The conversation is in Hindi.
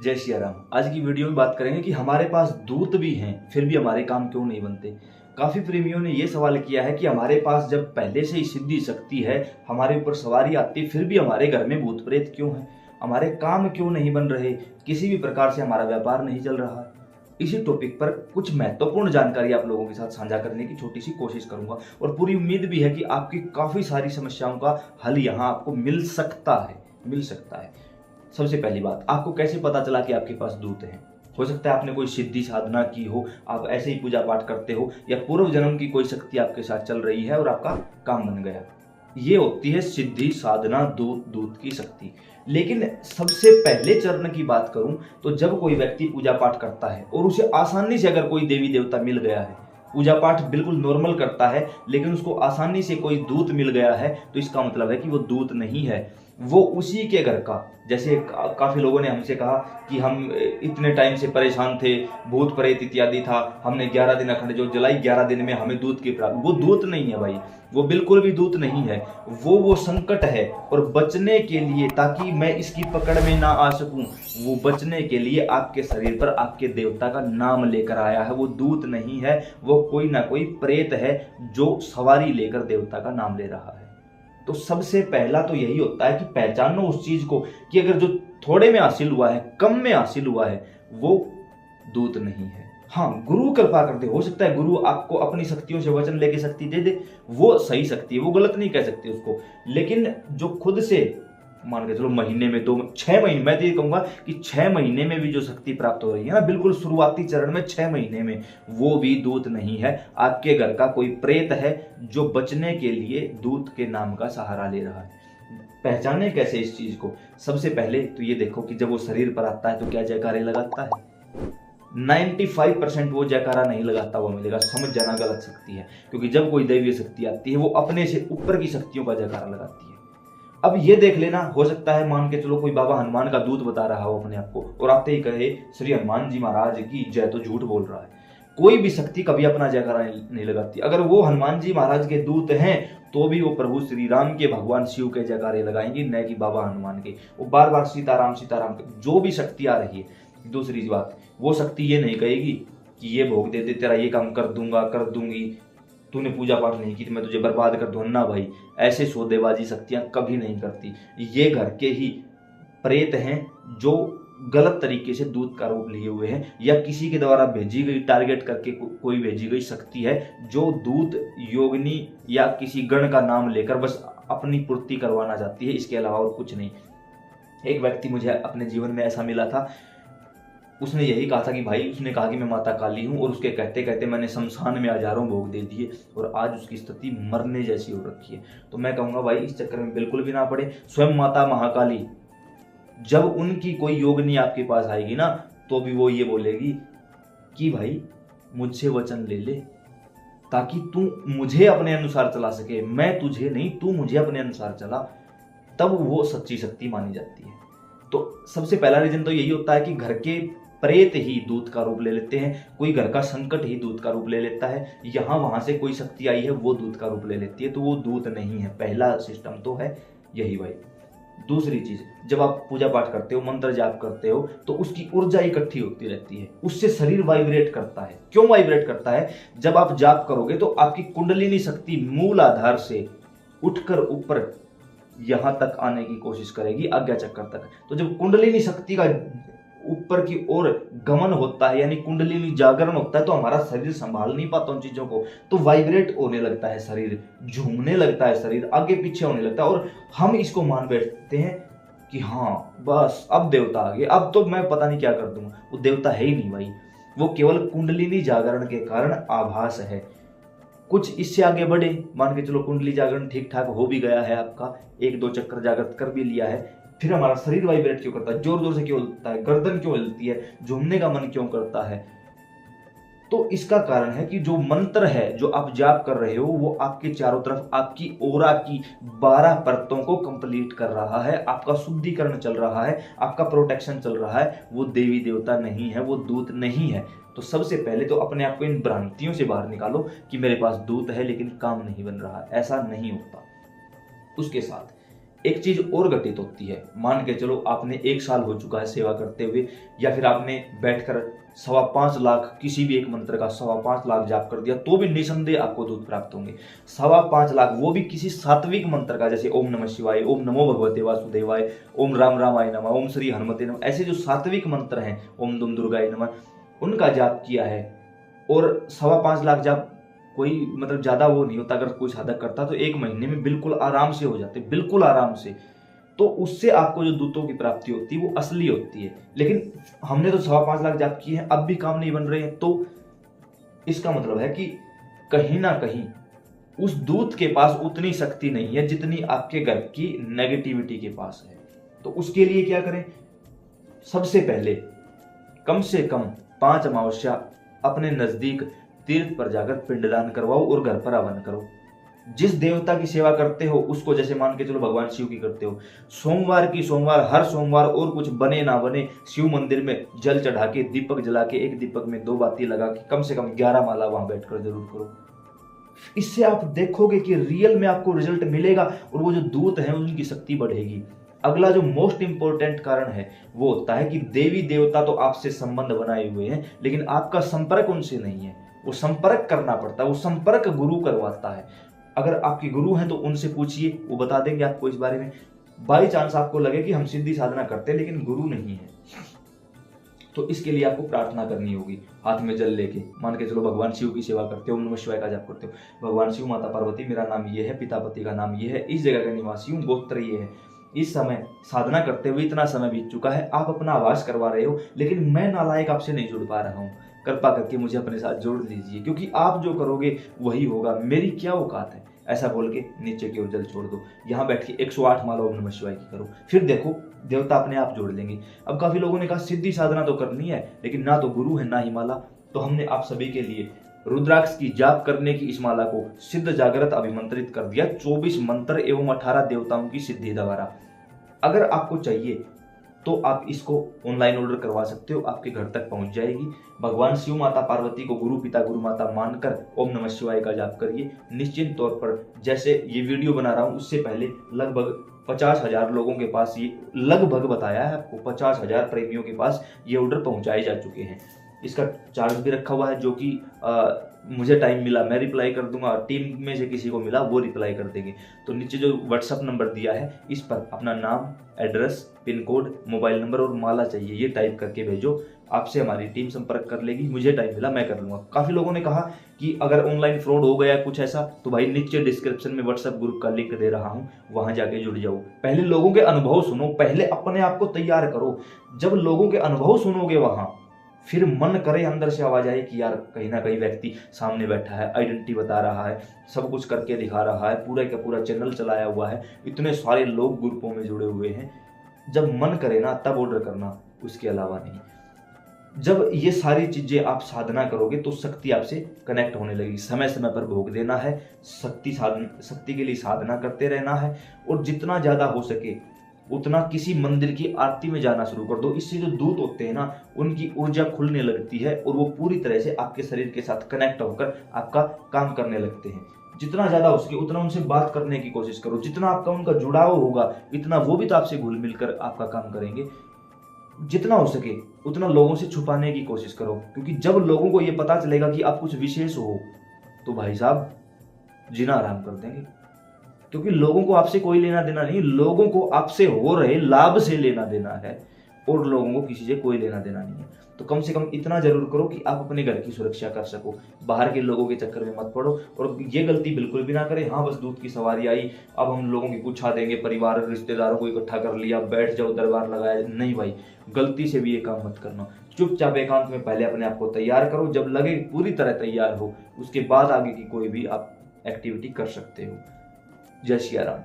जय श्री राम। आज की वीडियो में बात करेंगे कि हमारे पास दूत भी हैं फिर भी हमारे काम क्यों नहीं बनते। काफी प्रेमियों ने यह सवाल किया है कि हमारे पास जब पहले से ही सिद्धि शक्ति है, हमारे ऊपर सवारी आती, फिर भी हमारे घर में भूत प्रेत क्यों है, हमारे काम क्यों नहीं बन रहे, किसी भी प्रकार से हमारा व्यापार नहीं चल रहा। इसी टॉपिक पर कुछ महत्वपूर्ण जानकारी आप लोगों के साथ साझा करने की छोटी सी कोशिश करूंगा और पूरी उम्मीद भी है कि आपकी काफी सारी समस्याओं का हल यहाँ आपको मिल सकता है। सबसे पहली बात, आपको कैसे पता चला कि आपके पास दूत हैं? हो सकता है आपने कोई सिद्धि साधना की हो, आप ऐसे ही पूजा पाठ करते हो, या पूर्व जन्म की कोई शक्ति आपके साथ चल रही है और आपका काम बन गया। ये होती है सिद्धि साधना दूत की शक्ति। लेकिन सबसे पहले चरण की बात करूं तो जब कोई व्यक्ति पूजा पाठ करता है और उसे आसानी से अगर कोई देवी देवता मिल गया है, पूजा पाठ बिल्कुल नॉर्मल करता है, लेकिन उसको आसानी से कोई दूत मिल गया है, तो इसका मतलब है कि वो दूत नहीं है, वो उसी के घर का। जैसे काफी लोगों ने हमसे कहा कि हम इतने टाइम से परेशान थे, भूत प्रेत इत्यादि था, हमने 11 दिन अखंड ज्योत जलाई, 11 दिन में हमें दूत की प्राप्ति। वो दूत नहीं है भाई, वो बिल्कुल भी दूत नहीं है, वो संकट है। और बचने के लिए, ताकि मैं इसकी पकड़ में ना आ सकूं, वो बचने के लिए आपके शरीर पर आपके देवता का नाम लेकर आया है। वो दूत नहीं है, वो कोई ना कोई प्रेत है जो सवारी लेकर देवता का नाम ले रहा है। तो सबसे पहला तो यही होता है कि पहचानो उस चीज को कि अगर जो थोड़े में हासिल हुआ है, कम में हासिल हुआ है, वो दूत नहीं है। हाँ, गुरु कृपा करते, हो सकता है गुरु आपको अपनी शक्तियों से वचन लेके शक्ति दे दे, वो सही शक्ति है, वो गलत नहीं कह सकते उसको। लेकिन जो खुद से मान के चलो महीने में 6 महीने, मैं तो ये कहूंगा कि 6 महीने में भी जो शक्ति प्राप्त हो रही है ना, बिल्कुल शुरुआती चरण में 6 महीने में, वो भी दूत नहीं है। आपके घर का कोई प्रेत है जो बचने के लिए दूत के नाम का सहारा ले रहा है। पहचाने कैसे इस चीज को? सबसे पहले तो ये देखो कि जब वो शरीर पर आता है तो क्या जयकारे लगाता है? 95% वो जयकारा नहीं लगाता हुआ मिलेगा। समझ जाना, गलत शक्ति है। क्योंकि जब कोई दैवीय शक्ति आती है, वो अपने से ऊपर की शक्तियों का जयकारा लगाती है। अब ये देख लेना, हो सकता है मान के चलो कोई बाबा हनुमान का दूत बता रहा हो अपने आप को, और आते ही कहे श्री हनुमान जी महाराज की जय, तो झूठ बोल रहा है। कोई भी शक्ति कभी अपना जयकारा नहीं लगाती। अगर वो हनुमान जी महाराज के दूत हैं तो भी वो प्रभु श्री राम के, भगवान शिव के जयकारे लगाएंगे, न कि बाबा हनुमान के। वो बार बार सीताराम सीताराम, जो भी शक्ति आ रही है। दूसरी बात, वो शक्ति ये नहीं कहेगी कि ये भोग दे दे, तेरा ये काम कर दूंगा, कर दूंगी, तूने पूजा पाठ नहीं की तो मैं तुझे बर्बाद कर दूं। ना भाई, ऐसे सौदेबाजी शक्तियां कभी नहीं करती। ये घर के ही प्रेत हैं जो गलत तरीके से दूत का रूप लिए हुए हैं, या किसी के द्वारा भेजी गई, टारगेट करके कोई भेजी गई शक्ति है जो दूत, योगिनी या किसी गण का नाम लेकर बस अपनी पूर्ति करवाना चाहती है, इसके अलावा और कुछ नहीं। एक व्यक्ति मुझे अपने जीवन में ऐसा मिला था, उसने यही कहा था कि भाई, उसने कहा कि मैं माता काली हूं, और उसके कहते कहते मैंने शमशान में हजारों भोग दे दिए और आज उसकी स्थिति मरने जैसी हो रखी है। तो मैं कहूंगा भाई, इस चक्कर में बिल्कुल भी ना पड़े। स्वयं माता महाकाली, जब उनकी कोई योगिनी आपके पास आएगी ना, तो भी वो ये बोलेगी कि भाई मुझसे वचन ले ले, ताकि तू मुझे अपने अनुसार चला सके, मैं तुझे नहीं, तू मुझे अपने अनुसार चला, तब वो सच्ची शक्ति मानी जाती है। तो सबसे पहला रीजन तो यही होता है कि घर के प्रेत ही दूत का रूप ले लेते हैं, कोई घर का संकट ही दूत का रूप ले लेता है, यहां वहां से कोई शक्ति आई है वो दूत का रूप ले लेती है, तो वो दूत नहीं है। पहला सिस्टम तो है यही भाई। दूसरी चीज, जब आप पूजा पाठ करते हो, मंत्र जाप करते हो, तो उसकी ऊर्जा इकट्ठी होती रहती है, उससे शरीर वाइब्रेट करता है। क्यों वाइब्रेट करता है? जब आप जाप करोगे तो आपकी कुंडलिनी शक्ति मूल आधार से उठकर ऊपर यहां तक आने की कोशिश करेगी, आज्ञा चक्र तक। तो जब कुंडलिनी शक्ति का ऊपर की ओर गमन होता है, यानी कुंडलिनी जागरण होता है, तो हमारा शरीर संभाल नहीं पाता उन चीजों को, तो वाइब्रेट होने लगता है शरीर, झूमने लगता है शरीर, आगे पीछे होने लगता है, और हम इसको मान बैठते हैं कि हाँ बस अब देवता आ गए, अब तो मैं पता नहीं क्या कर दूंगा। वो देवता है ही नहीं भाई, वो केवल कुंडलिनी जागरण के कारण आभास है। कुछ इससे आगे बढ़े, मान के चलो कुंडली जागरण ठीक ठाक हो भी गया है आपका, 1-2 चक्कर जागृत कर भी लिया है, फिर हमारा शरीर वाइब्रेट क्यों करता है, जोर जोर से क्यों हिलता है, गर्दन क्यों हिलती है, झूमने का मन क्यों करता है? तो इसका कारण है कि जो मंत्र है जो आप जाप कर रहे हो, वो आपके चारों तरफ आपकी ओरा की 12 परतों को कंप्लीट कर रहा है, आपका शुद्धिकरण चल रहा है, आपका प्रोटेक्शन चल रहा है। वो देवी देवता नहीं है, वो दूत नहीं है। तो सबसे पहले तो अपने आप को इन भ्रांतियों से बाहर निकालो कि मेरे पास दूत है लेकिन काम नहीं बन रहा, ऐसा नहीं होता। उसके साथ एक चीज और घटित होती है। मान के चलो आपने 1 साल हो चुका है सेवा करते हुए, या फिर आपने बैठकर 5.25 लाख किसी भी एक मंत्र का 5.25 लाख जाप कर दिया, तो भी निसंदेह आपको दूत प्राप्त होंगे। 5.25 लाख, वो भी किसी सात्विक मंत्र का, जैसे ओम नमः शिवाय, ओम नमो भगवते वासुदेवाय, ओम राम रामाय नमः, ओम श्री हनुमते नमः, ऐसे जो सात्विक मंत्र हैं, ओम दुम दुर्गाय नमः, उनका जाप किया है। और 5.25 लाख जाप कोई मतलब ज्यादा वो नहीं होता। अगर कोई साधक करता तो 1 महीने में बिल्कुल आराम से हो जाते, बिल्कुल आराम से। तो उससे आपको जो दूतों की प्राप्ति होती है वो असली होती है। लेकिन हमने तो 5.25 लाख जाप किए हैं, अब भी काम नहीं बन रहे हैं, तो इसका मतलब है कि कहीं ना कहीं उस दूत के पास उतनी शक्ति नहीं है जितनी आपके घर की नेगेटिविटी के पास है। तो उसके लिए क्या करें? सबसे पहले कम से कम 5 अमावस्या अपने नजदीक तीर्थ पर जाकर पिंडदान करवाओ और घर पर हवन करो। जिस देवता की सेवा करते हो उसको, जैसे मान के चलो भगवान शिव की करते हो, सोमवार हर सोमवार, और कुछ बने ना बने, शिव मंदिर में जल चढ़ा के, दीपक जला के, एक दीपक में 2 बाती लगा के कम से कम 11 माला वहां बैठकर जरूर करो। इससे आप देखोगे कि रियल में आपको रिजल्ट मिलेगा और वो जो दूत हैं उनकी शक्ति बढ़ेगी। अगला जो मोस्ट इंपॉर्टेंट कारण है वो होता है कि देवी देवता तो आपसे संबंध बनाए हुए हैं, लेकिन आपका संपर्क उनसे नहीं है। वो संपर्क करना पड़ता है, वो संपर्क गुरु करवाता है। अगर आपके गुरु हैं तो उनसे पूछिए, वो बता देंगे आपको इस बारे में। बाई चांस आपको लगे कि हम सिद्धि साधना करते हैं लेकिन गुरु नहीं है, तो इसके लिए आपको प्रार्थना करनी होगी। हाथ में जल लेके, मान के चलो भगवान शिव की सेवा करते हो, ओम नमः शिवाय का जाप करते हो, भगवान शिव, माता पार्वती, मेरा नाम ये है, पिता पति का नाम ये है, इस जगह का निवासी हूँ, गोत्र ये है। इस समय साधना करते हुए इतना समय बीत चुका है, आप अपना आवास करवा रहे हो, लेकिन मैं नालायक आपसे नहीं जुड़ पा रहा हूँ, कृपा करके मुझे अपने साथ जोड़ लीजिए, क्योंकि आप जो करोगे वही होगा, मेरी क्या औकात है। ऐसा बोल के नीचे की ओर जल छोड़ दो। यहाँ बैठ के 108 माला ओम नमः शिवाय की करो, फिर देखो देवता अपने आप जोड़ लेंगे। अब काफी लोगों ने कहा सिद्धि साधना तो करनी है लेकिन ना तो गुरु है ना ही माला, तो हमने आप सभी के लिए रुद्राक्ष की जाप करने की इस माला को सिद्ध जागृत अभिमंत्रित कर दिया, 24 मंत्र एवं 18 देवताओं की सिद्धि द्वारा। अगर आपको चाहिए तो आप इसको ऑनलाइन ऑर्डर करवा सकते हो, आपके घर तक पहुंच जाएगी। भगवान शिव, माता पार्वती को गुरु पिता गुरु माता मानकर ओम नमः शिवाय का जाप करिए। निश्चित तौर पर जैसे ये वीडियो बना रहा हूं उससे पहले लगभग 50,000 लोगों के पास, ये लगभग बताया है आपको, 50,000 प्रेमियों के पास ये ऑर्डर पहुंचाए जा चुके हैं। इसका चार्ज भी रखा हुआ है, जो कि मुझे टाइम मिला मैं रिप्लाई कर दूंगा, टीम में से किसी को मिला वो रिप्लाई कर देंगे। तो नीचे जो व्हाट्सअप नंबर दिया है इस पर अपना नाम, address, pin code, mobile number और माला चाहिए ये टाइप करके भेजो, आपसे हमारी टीम संपर्क कर लेगी। मुझे टाइम मिला मैं कर लूंगा। काफी लोगों ने कहा कि अगर ऑनलाइन फ्रॉड हो गया कुछ ऐसा, तो भाई नीचे डिस्क्रिप्शन में व्हाट्सएप ग्रुप का लिंक दे रहा हूं, वहां जाके जुड़ जाओ। पहले लोगों के अनुभव सुनो, पहले अपने आप को तैयार करो। जब लोगों के अनुभव सुनोगे वहां, फिर मन करे अंदर से आवाज आए कि यार कहीं ना कहीं व्यक्ति सामने बैठा है, आइडेंटिटी बता रहा है, सब कुछ करके दिखा रहा है, पूरा का पूरा चैनल चलाया हुआ है, इतने सारे लोग ग्रुपों में जुड़े हुए हैं। जब मन करे ना तब ऑर्डर करना, उसके अलावा नहीं। जब ये सारी चीजें आप साधना करोगे तो शक्ति आपसे कनेक्ट होने लगेगी। समय समय पर भोग देना है, शक्ति के लिए साधना करते रहना है, और जितना ज्यादा हो सके उतना किसी मंदिर की आरती में जाना शुरू कर दो। इससे जो दूत होते हैं ना, उनकी ऊर्जा खुलने लगती है और वो पूरी तरह से आपके शरीर के साथ कनेक्ट होकर आपका काम करने लगते हैं। जितना ज्यादा हो सके उतना उनसे बात करने की कोशिश करो, जितना आपका उनका जुड़ाव होगा इतना वो भी तो आपसे घुल मिलकर आपका काम करेंगे। जितना हो सके उतना लोगों से छुपाने की कोशिश करो, क्योंकि जब लोगों को ये पता चलेगा कि आप कुछ विशेष हो तो भाई साहब जीना आराम कर देंगे। क्योंकि लोगों को आपसे कोई लेना देना नहीं, लोगों को आपसे हो रहे लाभ से लेना देना है, और लोगों को किसी से कोई लेना देना नहीं है। तो कम से कम इतना जरूर करो कि आप अपने घर की सुरक्षा कर सको, बाहर के लोगों के चक्कर में मत पड़ो। और ये गलती बिल्कुल भी ना करें, हाँ बस दूध की सवारी आई, अब हम लोगों की पूछा देंगे, परिवार रिश्तेदारों को इकट्ठा कर लिया, बैठ जाओ दरबार लगाया, नहीं भाई, गलती से भी ये काम मत करना। चुपचाप एकांत में पहले अपने आप को तैयार करो, जब लगे पूरी तरह तैयार हो उसके बाद आगे की कोई भी आप एक्टिविटी कर सकते हो। जय सिया राम।